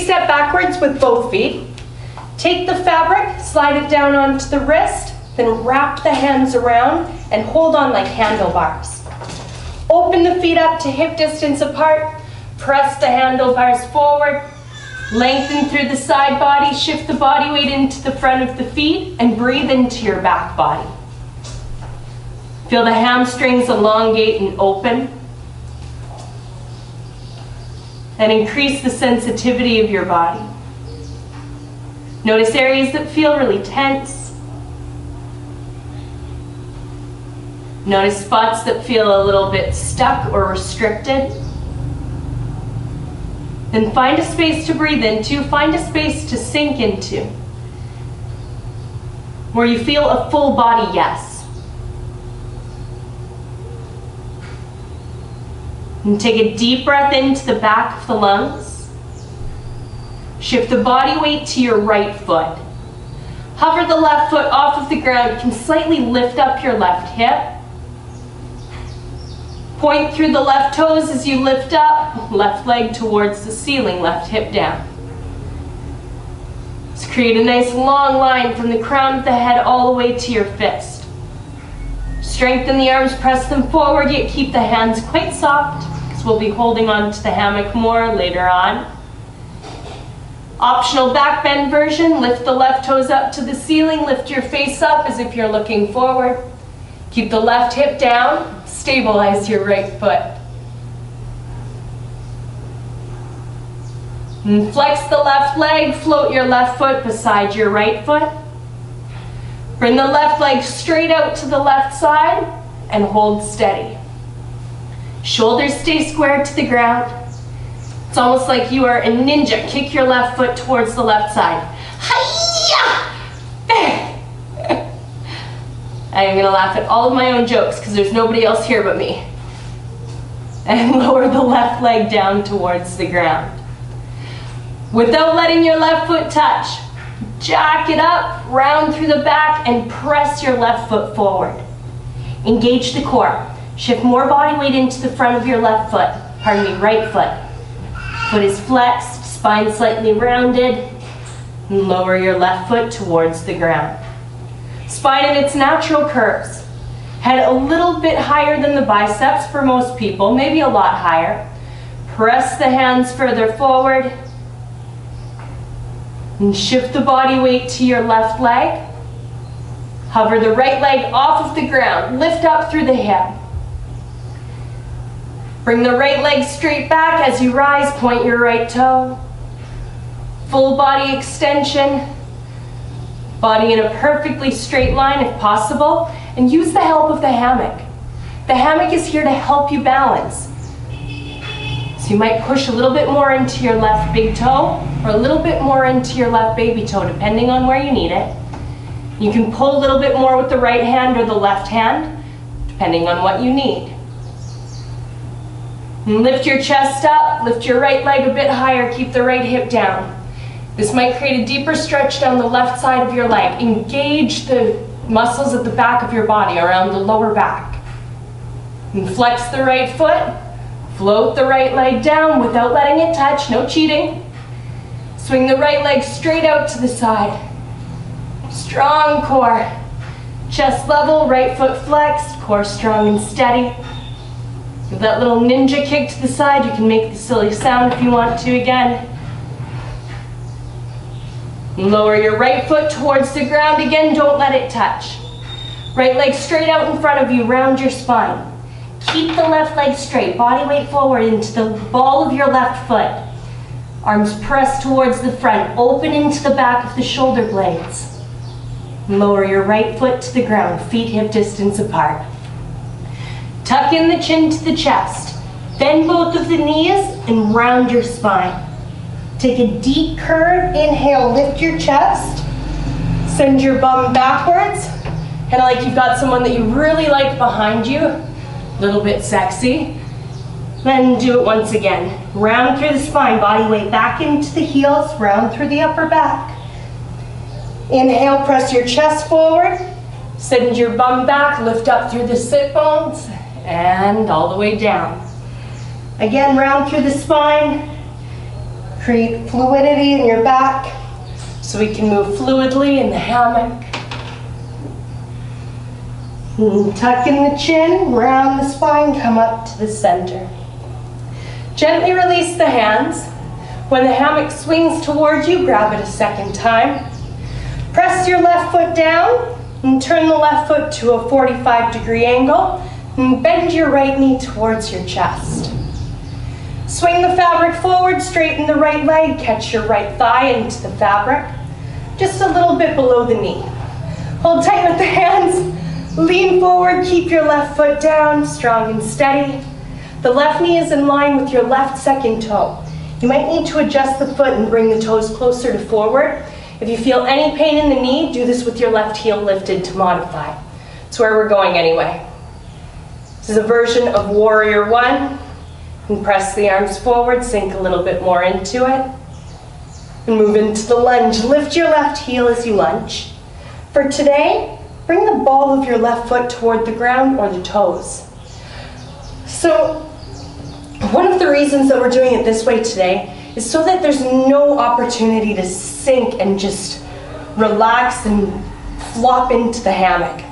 step backwards with both feet. Take the fabric, slide it down onto the wrist, then wrap the hands around and hold on like handlebars. Open the feet up to hip distance apart, press the handlebars forward, lengthen through the side body, shift the body weight into the front of the feet, and breathe into your back body. Feel the hamstrings elongate and open. And increase the sensitivity of your body. Notice areas that feel really tense. Notice spots that feel a little bit stuck or restricted. Then find a space to breathe into, find a space to sink into, where you feel a full body yes. And take a deep breath into the back of the lungs. Shift the body weight to your right foot. Hover the left foot off of the ground. You can slightly lift up your left hip. Point through the left toes as you lift up. Left leg towards the ceiling, left hip down. Let's create a nice long line from the crown of the head all the way to your fist. Strengthen the arms, press them forward, yet keep the hands quite soft, because we'll be holding on to the hammock more later on. Optional back bend version, lift the left toes up to the ceiling, lift your face up as if you're looking forward. Keep the left hip down, stabilize your right foot. And flex the left leg, float your left foot beside your right foot. Bring the left leg straight out to the left side and hold steady. Shoulders stay square to the ground. It's almost like you are a ninja. Kick your left foot towards the left side. Hi-ya! I'm gonna laugh at all of my own jokes because there's nobody else here but me. And lower the left leg down towards the ground. Without letting your left foot touch, jack it up, round through the back, and press your left foot forward. Engage the core. Shift more body weight into the front of your left foot. Right foot. Foot is flexed, spine slightly rounded, and lower your left foot towards the ground. Spine in its natural curves. Head a little bit higher than the biceps for most people, maybe a lot higher. Press the hands further forward. And shift the body weight to your left leg. Hover the right leg off of the ground. Lift up through the hip. Bring the right leg straight back as you rise. Point your right toe. Full body extension. Body in a perfectly straight line if possible. And use the help of the hammock. The hammock is here to help you balance. So you might push a little bit more into your left big toe or a little bit more into your left baby toe, depending on where you need it. You can pull a little bit more with the right hand or the left hand, depending on what you need. And lift your chest up, lift your right leg a bit higher, keep the right hip down. This might create a deeper stretch down the left side of your leg. Engage the muscles at the back of your body, around the lower back. And flex the right foot. Float the right leg down without letting it touch, no cheating. Swing the right leg straight out to the side. Strong core. Chest level, right foot flexed, core strong and steady. With that little ninja kick to the side, you can make the silly sound if you want to again. Lower your right foot towards the ground again, don't let it touch. Right leg straight out in front of you, round your spine. Keep the left leg straight, body weight forward into the ball of your left foot. Arms pressed towards the front, open into the back of the shoulder blades. Lower your right foot to the ground, feet hip distance apart. Tuck in the chin to the chest. Bend both of the knees and round your spine. Take a deep curve, inhale, lift your chest. Send your bum backwards, kind of like you've got someone that you really like behind you. A little bit sexy. Then do it once again. Round through the spine, body weight back into the heels, round through the upper back. Inhale, press your chest forward. Send your bum back, lift up through the sit bones, and all the way down. Again, round through the spine. Create fluidity in your back so we can move fluidly in the hammock. Tuck in the chin, round the spine, come up to the center. Gently release the hands. When the hammock swings towards you, grab it a second time. Press your left foot down and turn the left foot to a 45-degree angle and bend your right knee towards your chest. Swing the fabric forward, straighten the right leg, catch your right thigh into the fabric, just a little bit below the knee. Hold tight with the hands. Lean forward, keep your left foot down, strong and steady. The left knee is in line with your left second toe. You might need to adjust the foot and bring the toes closer to forward. If you feel any pain in the knee, do this with your left heel lifted to modify. It's where we're going anyway. This is a version of Warrior One. And press the arms forward, sink a little bit more into it. And move into the lunge. Lift your left heel as you lunge. For today, bring the ball of your left foot toward the ground or the toes. So, one of the reasons that we're doing it this way today is so that there's no opportunity to sink and just relax and flop into the hammock.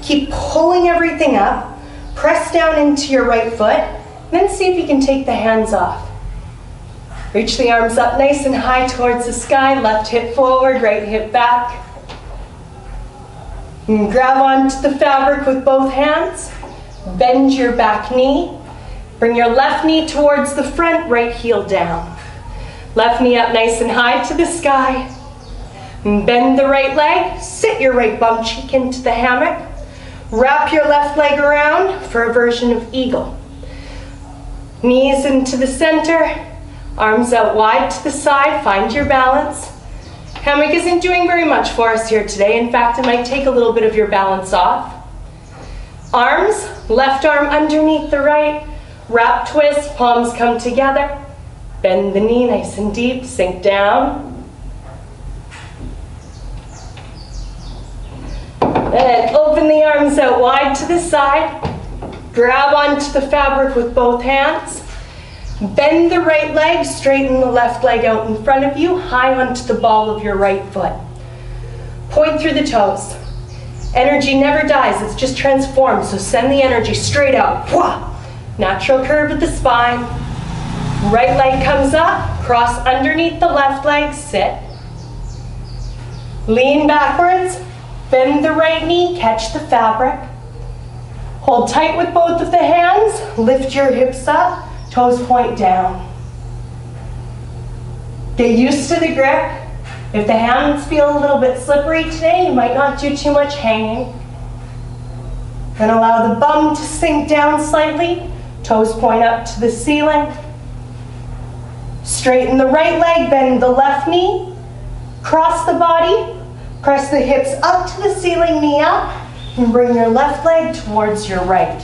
Keep pulling everything up, press down into your right foot, and then see if you can take the hands off. Reach the arms up nice and high towards the sky, left hip forward, right hip back. And grab onto the fabric with both hands. Bend your back knee. Bring your left knee towards the front, right heel down. Left knee up nice and high to the sky. And bend the right leg. Sit your right bum cheek into the hammock. Wrap your left leg around for a version of eagle. Knees into the center. Arms out wide to the side. Find your balance. Hammock isn't doing very much for us here today. In fact, it might take a little bit of your balance off. Arms, left arm underneath the right. Wrap twist, palms come together. Bend the knee nice and deep, sink down. And open the arms out wide to the side. Grab onto the fabric with both hands. Bend the right leg, straighten the left leg out in front of you, high onto the ball of your right foot. Point through the toes. Energy never dies, it's just transformed, so send the energy straight out. Natural curve of the spine. Right leg comes up, cross underneath the left leg, sit. Lean backwards, bend the right knee, catch the fabric. Hold tight with both of the hands, lift your hips up. Toes point down. Get used to the grip. If the hands feel a little bit slippery today, you might not do too much hanging. Then allow the bum to sink down slightly. Toes point up to the ceiling. Straighten the right leg, bend the left knee. Cross the body. Press the hips up to the ceiling, knee up. And bring your left leg towards your right.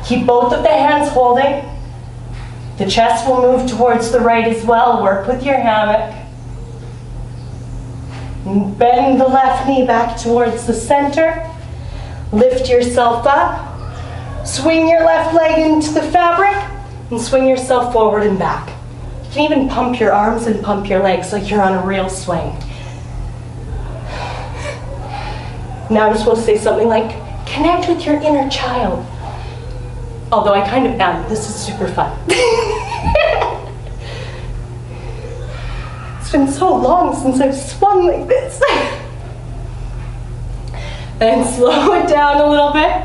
Keep both of the hands holding. The chest will move towards the right as well. Work with your hammock. And bend the left knee back towards the center. Lift yourself up. Swing your left leg into the fabric and swing yourself forward and back. You can even pump your arms and pump your legs like you're on a real swing. Now I'm supposed to say something like, connect with your inner child. Although I kind of am. This is super fun. It's been so long since I've swung like this. And slow it down a little bit.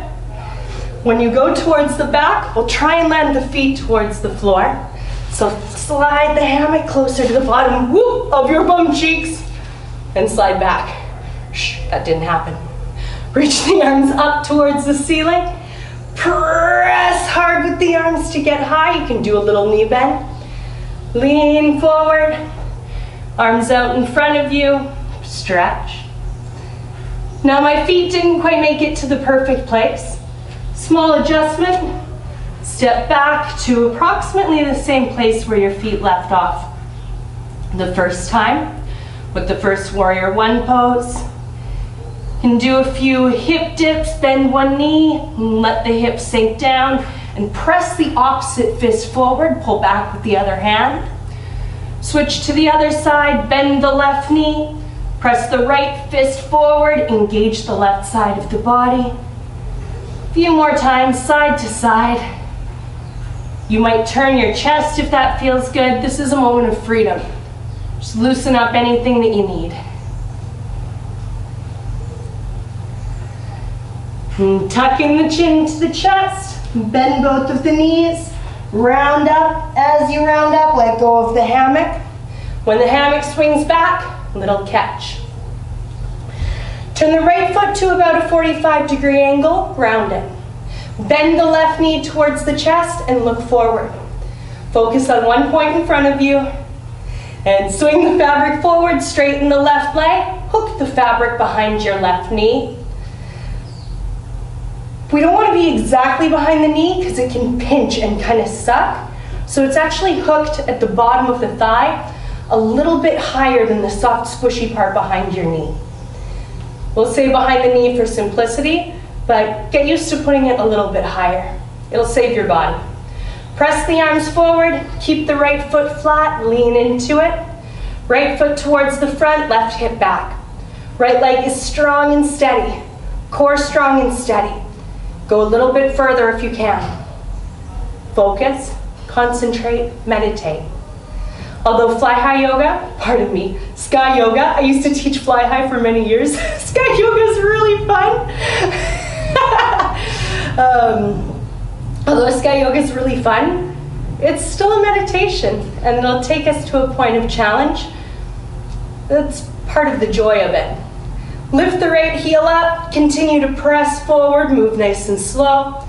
When you go towards the back, we'll try and land the feet towards the floor. So slide the hammock closer to the bottom of your bum cheeks and slide back. Shh, that didn't happen. Reach the arms up towards the ceiling. Press hard with the arms to get high. You can do a little knee bend. Lean forward. Arms out in front of you. Stretch. Now my feet didn't quite make it to the perfect place. Small adjustment. Step back to approximately the same place where your feet left off the first time with the first Warrior One pose. And do a few hip dips, bend one knee, and let the hips sink down, and press the opposite fist forward, pull back with the other hand. Switch to the other side, bend the left knee, press the right fist forward, engage the left side of the body. A few more times, side to side. You might turn your chest if that feels good. This is a moment of freedom. Just loosen up anything that you need. And tucking the chin to the chest, bend both of the knees, round up. As you round up, let go of the hammock. When the hammock swings back, little catch. Turn the right foot to about a 45-degree angle, round it. Bend the left knee towards the chest and look forward. Focus on one point in front of you and swing the fabric forward, straighten the left leg, hook the fabric behind your left knee. We don't want to be exactly behind the knee because it can pinch and kind of suck. So it's actually hooked at the bottom of the thigh, a little bit higher than the soft squishy part behind your knee. We'll say behind the knee for simplicity, but get used to putting it a little bit higher. It'll save your body. Press the arms forward, keep the right foot flat, lean into it. Right foot towards the front, left hip back. Right leg is strong and steady, core strong and steady. Go a little bit further if you can. Focus, concentrate, meditate. Although fly high yoga, pardon me, sky yoga, I used to teach fly high for many years. Sky yoga is really fun. Although sky yoga is really fun, it's still a meditation and it'll take us to a point of challenge. That's part of the joy of it. Lift the right heel up, continue to press forward, move nice and slow.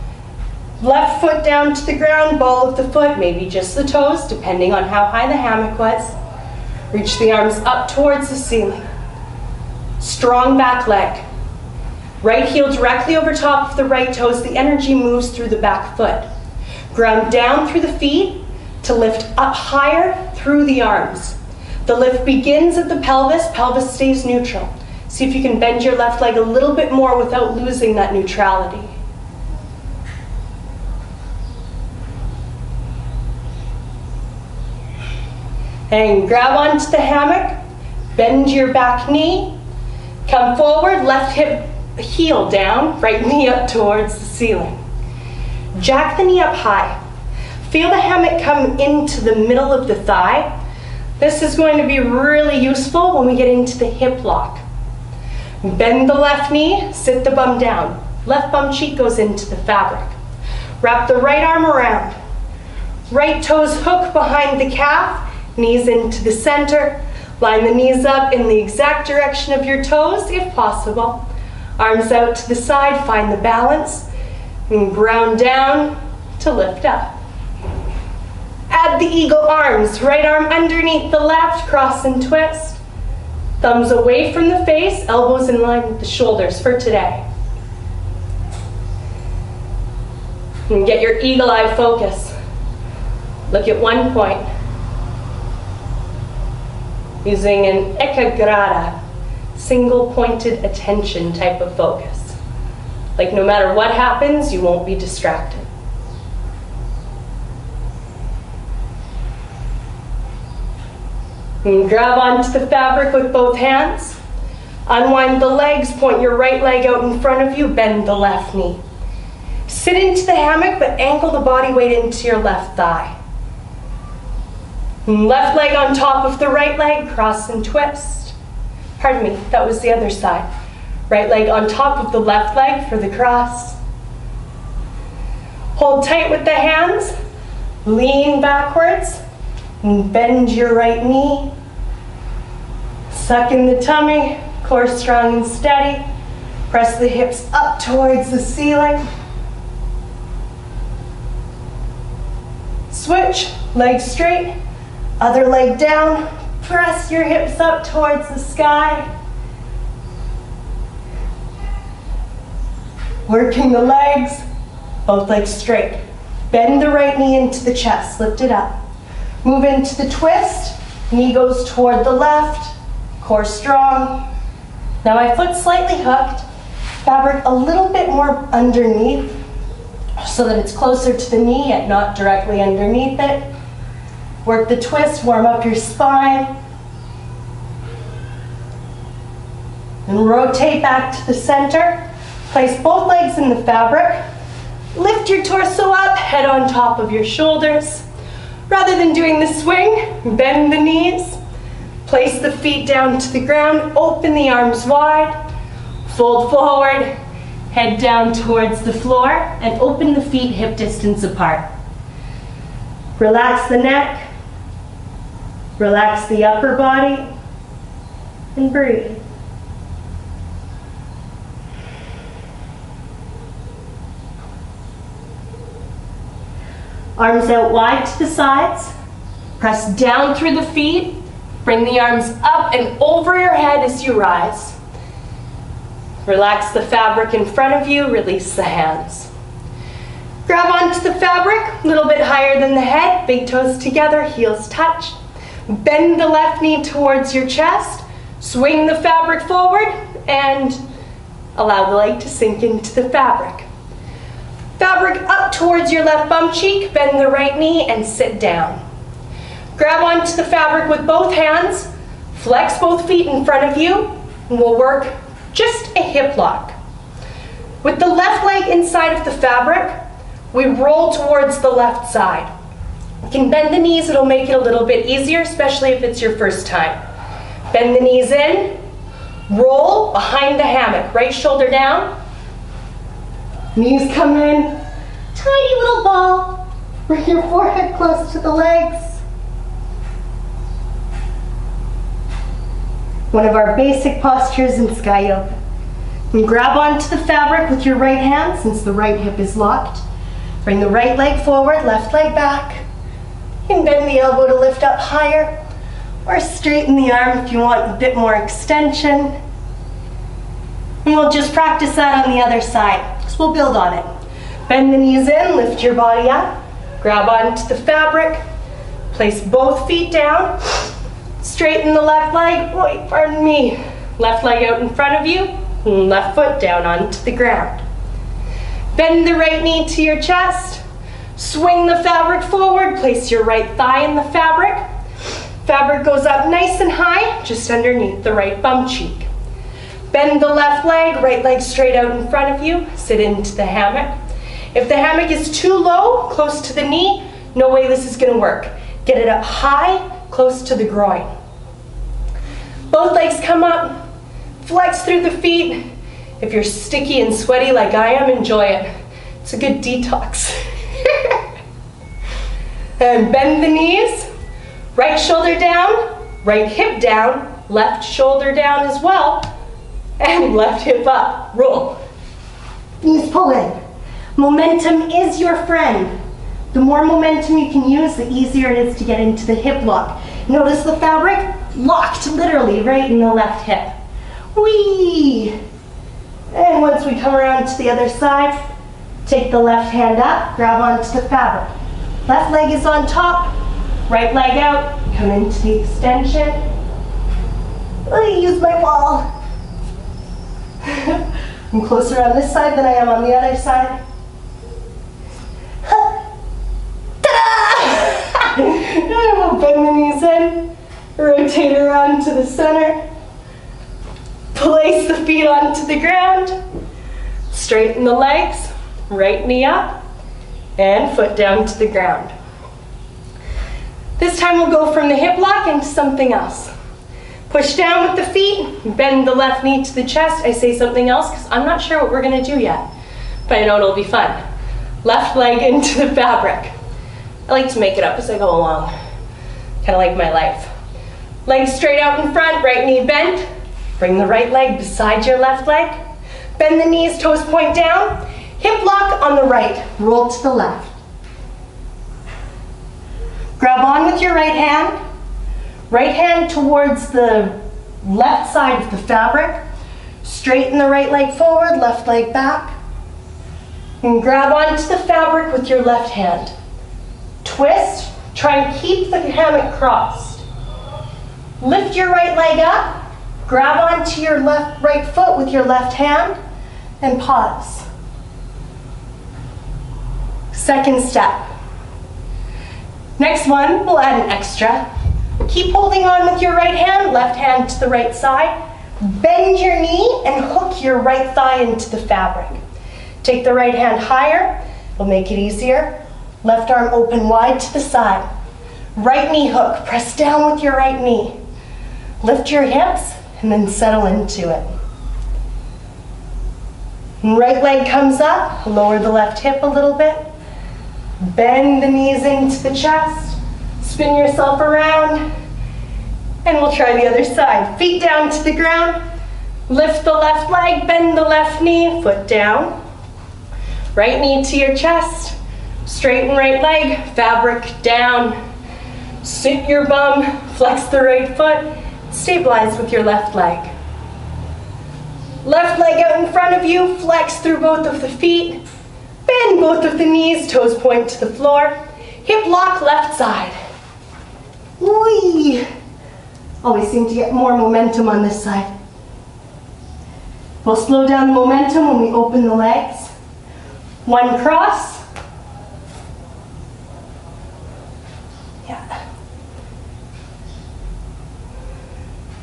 Left foot down to the ground, ball of the foot, maybe just the toes, depending on how high the hammock was. Reach the arms up towards the ceiling. Strong back leg. Right heel directly over top of the right toes, the energy moves through the back foot. Ground down through the feet to lift up higher through the arms. The lift begins at the pelvis, pelvis stays neutral. See if you can bend your left leg a little bit more without losing that neutrality. And grab onto the hammock, bend your back knee, come forward, left hip heel down, right knee up towards the ceiling. Jack the knee up high. Feel the hammock come into the middle of the thigh. This is going to be really useful when we get into the hip lock. Bend the left knee, sit the bum down. Left bum cheek goes into the fabric. Wrap the right arm around. Right toes hook behind the calf, knees into the center. Line the knees up in the exact direction of your toes if possible. Arms out to the side, find the balance. And ground down to lift up. Add the eagle arms, right arm underneath the left, cross and twist. Thumbs away from the face, elbows in line with the shoulders for today. And get your eagle eye focus. Look at one point. Using an ekagrata, single pointed attention type of focus. Like no matter what happens, you won't be distracted. And grab onto the fabric with both hands. Unwind the legs, point your right leg out in front of you, bend the left knee. Sit into the hammock, but angle the body weight into your left thigh. And left leg on top of the right leg, cross and twist. Pardon me, that was the other side. Right leg on top of the left leg for the cross. Hold tight with the hands, lean backwards, and bend your right knee. Suck in the tummy, core strong and steady. Press the hips up towards the ceiling. Switch, leg straight, other leg down. Press your hips up towards the sky. Working the legs, both legs straight. Bend the right knee into the chest, lift it up. Move into the twist, knee goes toward the left, core strong. Now my foot's slightly hooked, fabric a little bit more underneath so that it's closer to the knee yet not directly underneath it. Work the twist, warm up your spine. And rotate back to the center. Place both legs in the fabric. Lift your torso up, head on top of your shoulders. Rather than doing the swing, bend the knees. Place the feet down to the ground, open the arms wide. Fold forward, head down towards the floor, and open the feet hip distance apart. Relax the neck. Relax the upper body. And breathe. Arms out wide to the sides. Press down through the feet. Bring the arms up and over your head as you rise. Relax the fabric in front of you. Release the hands. Grab onto the fabric, a little bit higher than the head. Big toes together, heels touch. Bend the left knee towards your chest. Swing the fabric forward and allow the leg to sink into the fabric. Fabric up towards your left bum cheek, bend the right knee and sit down. Grab onto the fabric with both hands, flex both feet in front of you, and we'll work just a hip lock. With the left leg inside of the fabric, we roll towards the left side. You can bend the knees, it'll make it a little bit easier, especially if it's your first time. Bend the knees in, roll behind the hammock, right shoulder down. Knees come in, tiny little ball. Bring your forehead close to the legs. One of our basic postures in Sky Yoga. And grab onto the fabric with your right hand since the right hip is locked. Bring the right leg forward, left leg back. You can bend the elbow to lift up higher or straighten the arm if you want a bit more extension. And we'll just practice that on the other side. So we'll build on it. Bend the knees in, lift your body up, grab onto the fabric, place both feet down, straighten the left leg, pardon me, left leg out in front of you, and left foot down onto the ground. Bend the right knee to your chest, swing the fabric forward, place your right thigh in the fabric. Fabric goes up nice and high, just underneath the right bum cheek. Bend the left leg, right leg straight out in front of you, sit into the hammock. If the hammock is too low, close to the knee, no way this is gonna work. Get it up high, close to the groin. Both legs come up, flex through the feet. If you're sticky and sweaty like I am, enjoy it. It's a good detox. And bend the knees, right shoulder down, right hip down, left shoulder down as well. And left hip up, roll. Knees pull in. Momentum is your friend. The more momentum you can use, the easier it is to get into the hip lock. Notice the fabric locked literally right in the left hip. Whee! And once we come around to the other side, take the left hand up, grab onto the fabric. Left leg is on top, right leg out, come into the extension. Let me use my wall. I'm closer on this side than I am on the other side. Ta-da! And we'll bend the knees in, rotate around to the center, place the feet onto the ground, straighten the legs, right knee up, and foot down to the ground. This time we'll go from the hip lock into something else. Push down with the feet, bend the left knee to the chest. I say something else because I'm not sure what we're gonna do yet, but I know it'll be fun. Left leg into the fabric. I like to make it up as I go along, kind of like my life. Legs straight out in front, right knee bent. Bring the right leg beside your left leg. Bend the knees, toes point down. Hip lock on the right, roll to the left. Grab on with your right hand. Right hand towards the left side of the fabric. Straighten the right leg forward, left leg back. And grab onto the fabric with your left hand. Twist, try and keep the hammock crossed. Lift your right leg up, grab onto your right foot with your left hand, and pause. Second step. Next one, we'll add an extra. Keep holding on with your right hand, left hand to the right side. Bend your knee and hook your right thigh into the fabric. Take the right hand higher, it'll make it easier. Left arm open wide to the side. Right knee hook, press down with your right knee. Lift your hips and then settle into it. Right leg comes up, lower the left hip a little bit. Bend the knees into the chest. Spin yourself around. And we'll try the other side. Feet down to the ground. Lift the left leg, bend the left knee, foot down. Right knee to your chest. Straighten right leg, fabric down. Sit your bum, flex the right foot. Stabilize with your left leg. Left leg out in front of you, flex through both of the feet. Bend both of the knees, toes point to the floor. Hip lock left side. Whee! Always seem to get more momentum on this side. We'll slow down the momentum when we open the legs. One cross. Yeah.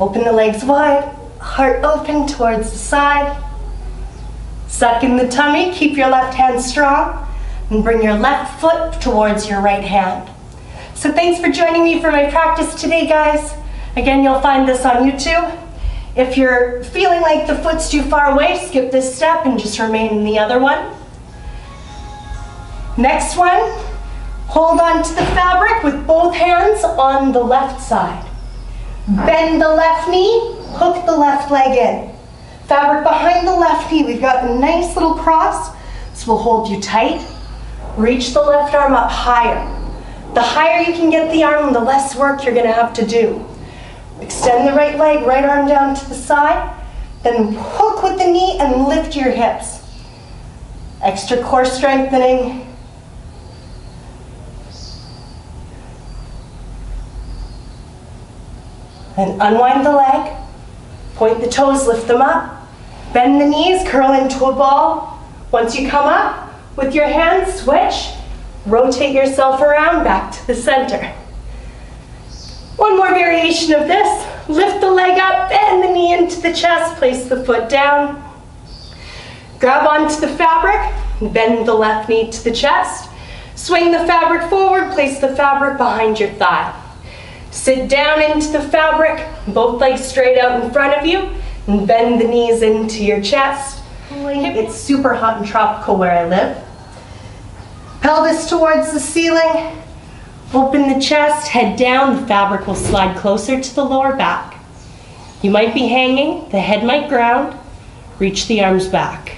Open the legs wide, heart open towards the side. Suck in the tummy, keep your left hand strong, and bring your left foot towards your right hand. So thanks for joining me for my practice today, guys. Again, you'll find this on YouTube. If you're feeling like the foot's too far away, skip this step and just remain in the other one. Next one, hold on to the fabric with both hands on the left side. Bend the left knee, hook the left leg in. Fabric behind the left knee, we've got a nice little cross, so we'll hold you tight. Reach the left arm up higher. The higher you can get the arm, the less work you're gonna have to do. Extend the right leg, right arm down to the side, then hook with the knee and lift your hips. Extra core strengthening. Then unwind the leg, point the toes, lift them up. Bend the knees, curl into a ball. Once you come up, with your hands, switch. Rotate yourself around back to the center. One more variation of this. Lift the leg up, bend the knee into the chest, place the foot down. Grab onto the fabric, bend the left knee to the chest. Swing the fabric forward, place the fabric behind your thigh. Sit down into the fabric, both legs straight out in front of you, and bend the knees into your chest. It's super hot and tropical where I live. Pelvis towards the ceiling. Open the chest, head down, the fabric will slide closer to the lower back. You might be hanging, the head might ground. Reach the arms back.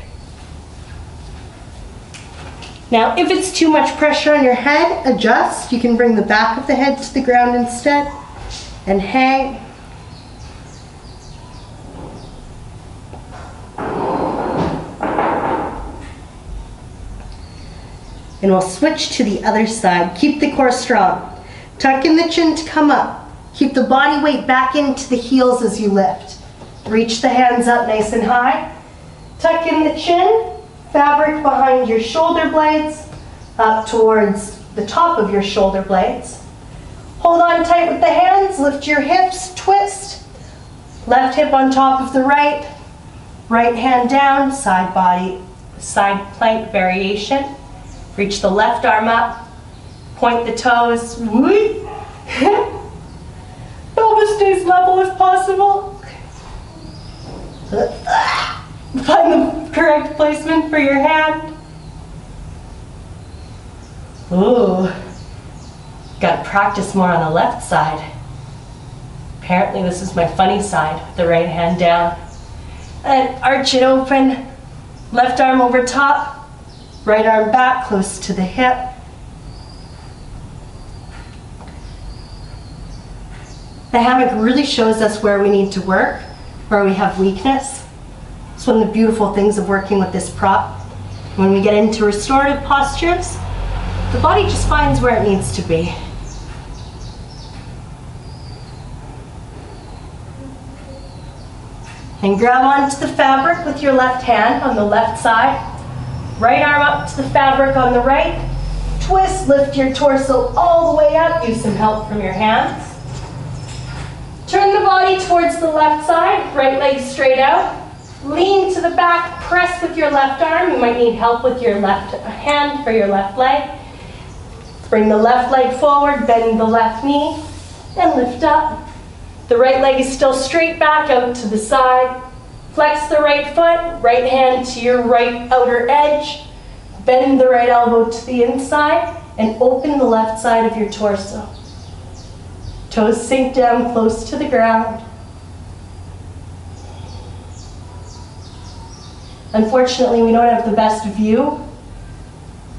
Now, if it's too much pressure on your head, adjust. You can bring the back of the head to the ground instead and hang. And we'll switch to the other side. Keep the core strong. Tuck in the chin to come up. Keep the body weight back into the heels as you lift. Reach the hands up nice and high. Tuck in the chin, fabric behind your shoulder blades, up towards the top of your shoulder blades. Hold on tight with the hands, lift your hips, twist. Left hip on top of the right. Right hand down, side body, side plank variation. Reach the left arm up, point the toes. Pelvis stays level if possible. Find the correct placement for your hand. Ooh, got to practice more on the left side. Apparently this is my funny side, with the right hand down. And arch it open, left arm over top. Right arm back, close to the hip. The hammock really shows us where we need to work, where we have weakness. It's one of the beautiful things of working with this prop. When we get into restorative postures, the body just finds where it needs to be. And grab onto the fabric with your left hand on the left side. Right arm up to the fabric on the right. twist, lift your torso all the way up. Use some help from your hands. Turn the body towards the left side, right leg straight out. Lean to the back, press with your left arm. You might need help with your left hand for your left leg. Bring the left leg forward, bend the left knee, and lift up. The right leg is still straight back out to the side. Flex the right foot, right hand to your right outer edge. Bend the right elbow to the inside, and open the left side of your torso. Toes sink down close to the ground. Unfortunately, we don't have the best view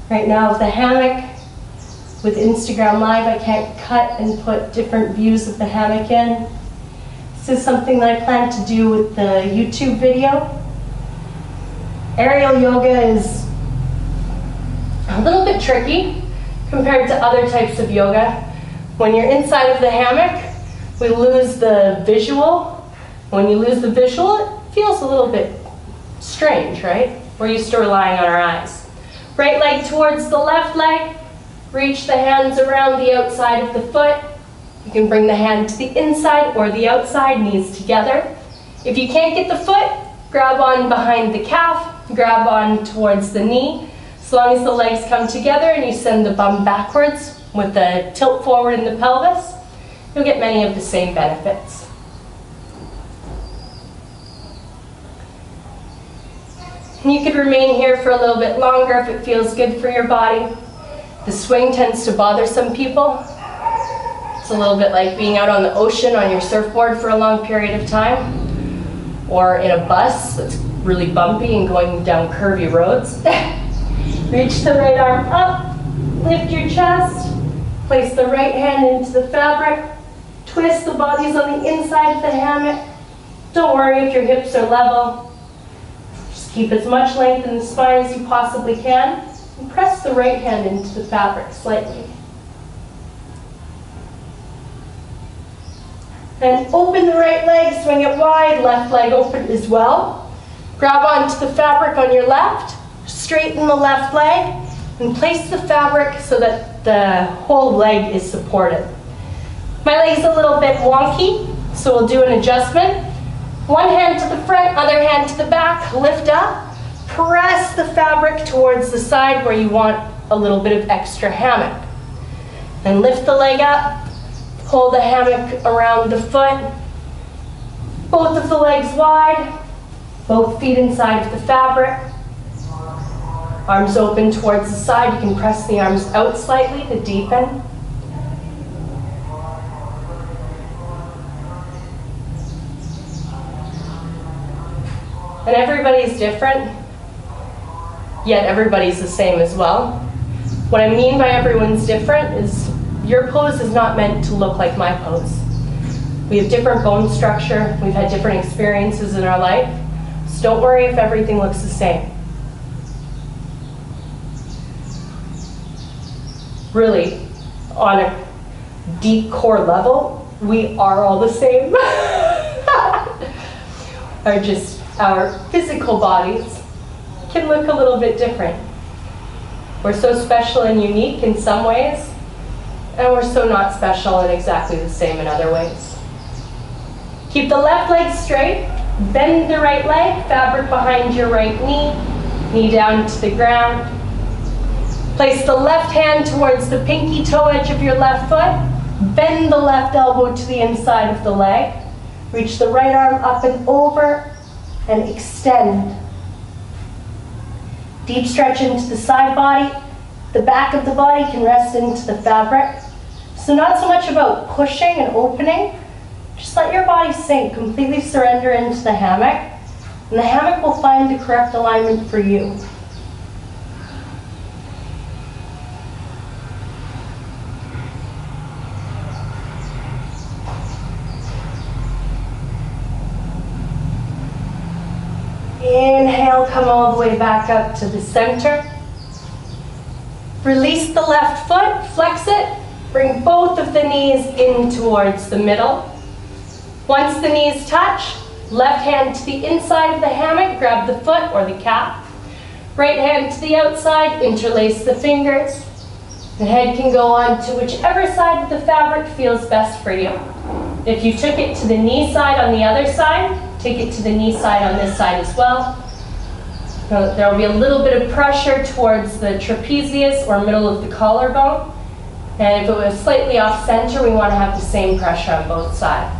right now of the hammock. With Instagram Live, I can't cut and put different views of the hammock in. This is something that I plan to do with the YouTube video. Aerial yoga is a little bit tricky compared to other types of yoga. When you're inside of the hammock, we lose the visual. When you lose the visual, it feels a little bit strange, right? We're used to relying on our eyes. Right leg towards the left leg. Reach the hands around the outside of the foot. You can bring the hand to the inside or the outside, knees together. If you can't get the foot, grab on behind the calf, grab on towards the knee. As long as the legs come together and you send the bum backwards with the tilt forward in the pelvis, you'll get many of the same benefits. And you could remain here for a little bit longer if it feels good for your body. The swing tends to bother some people. It's a little bit like being out on the ocean on your surfboard for a long period of time, or in a bus that's really bumpy and going down curvy roads. Reach the right arm up, lift your chest, place the right hand into the fabric, twist the bodies on the inside of the hammock. Don't worry if your hips are level. Keep as much length in the spine as you possibly can, and press the right hand into the fabric slightly. And open the right leg, swing it wide, left leg open as well. Grab onto the fabric on your left, straighten the left leg, and place the fabric so that the whole leg is supported. My leg's a little bit wonky, so we'll do an adjustment. One hand to the front, other hand to the back, lift up, press the fabric towards the side where you want a little bit of extra hammock. Then lift the leg up, pull the hammock around the foot, both of the legs wide, both feet inside of the fabric, arms open towards the side. You can press the arms out slightly to deepen. And everybody's different, yet everybody's the same as well. What I mean by everyone's different is your pose is not meant to look like my pose. We have different bone structure, we've had different experiences in our life, so don't worry if everything looks the same. Really, on a deep core level, we are all the same. Our physical bodies can look a little bit different. We're so special and unique in some ways, and we're so not special and exactly the same in other ways. Keep the left leg straight, bend the right leg, fabric behind your right knee down to the ground. Place the left hand towards the pinky toe edge of your left foot, bend the left elbow to the inside of the leg, reach the right arm up and over, and extend. Deep stretch into the side body. The back of the body can rest into the fabric. So not so much about pushing and opening, just let your body sink, completely surrender into the hammock, and the hammock will find the correct alignment for you. Inhale, come all the way back up to the center. Release the left foot, flex it, bring both of the knees in towards the middle. Once the knees touch, left hand to the inside of the hammock, grab the foot or the calf. Right hand to the outside, interlace the fingers. The head can go on to whichever side of the fabric feels best for you. If you took it to the knee side on the other side, take it to the knee side on this side as well. There will be a little bit of pressure towards the trapezius or middle of the collarbone. And if it was slightly off center, we want to have the same pressure on both sides.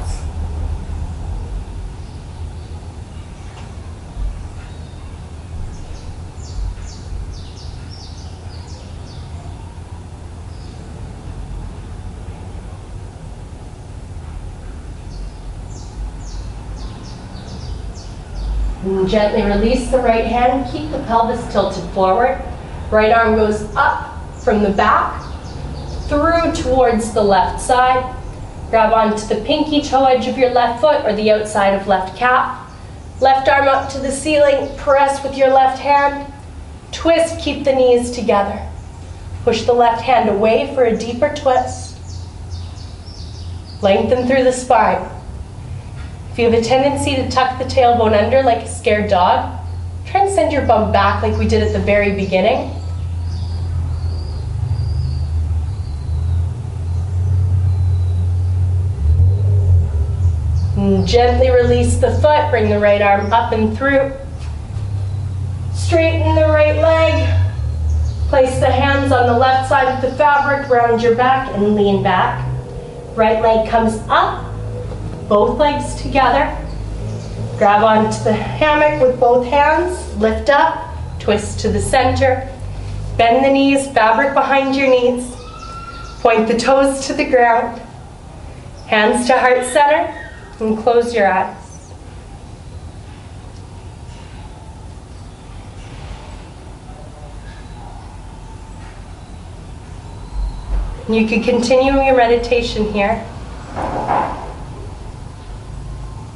And gently release the right hand, keep the pelvis tilted forward. Right arm goes up from the back, through towards the left side. Grab onto the pinky toe edge of your left foot or the outside of left calf. Left arm up to the ceiling, press with your left hand. Twist, keep the knees together. Push the left hand away for a deeper twist. Lengthen through the spine. If you have a tendency to tuck the tailbone under like a scared dog, try and send your bum back like we did at the very beginning. And gently release the foot, bring the right arm up and through. Straighten the right leg. Place the hands on the left side of the fabric, round your back and lean back. Right leg comes up. Both legs together. Grab onto the hammock with both hands. Lift up, twist to the center. Bend the knees, fabric behind your knees. Point the toes to the ground. Hands to heart center, and close your eyes. You can continue your meditation here.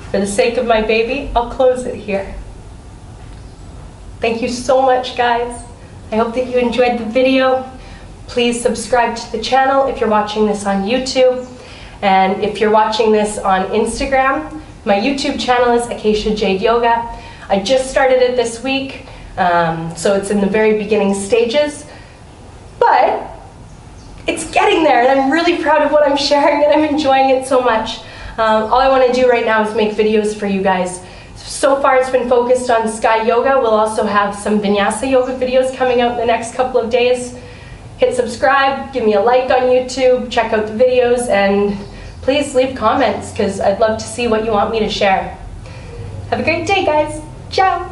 For the sake of my baby, I'll close it here. Thank you so much, guys. I hope that you enjoyed the video. Please subscribe to the channel if you're watching this on YouTube. And if you're watching this on Instagram, my YouTube channel is Acacia Jade Yoga. I just started it this week, so it's in the very beginning stages. But it's getting there, and I'm really proud of what I'm sharing, and I'm enjoying it so much. All I want to do right now is make videos for you guys. So far it's been focused on Sky Yoga. We'll also have some vinyasa yoga videos coming out in the next couple of days. Hit subscribe, give me a like on YouTube, check out the videos, and please leave comments because I'd love to see what you want me to share. Have a great day, guys. Ciao.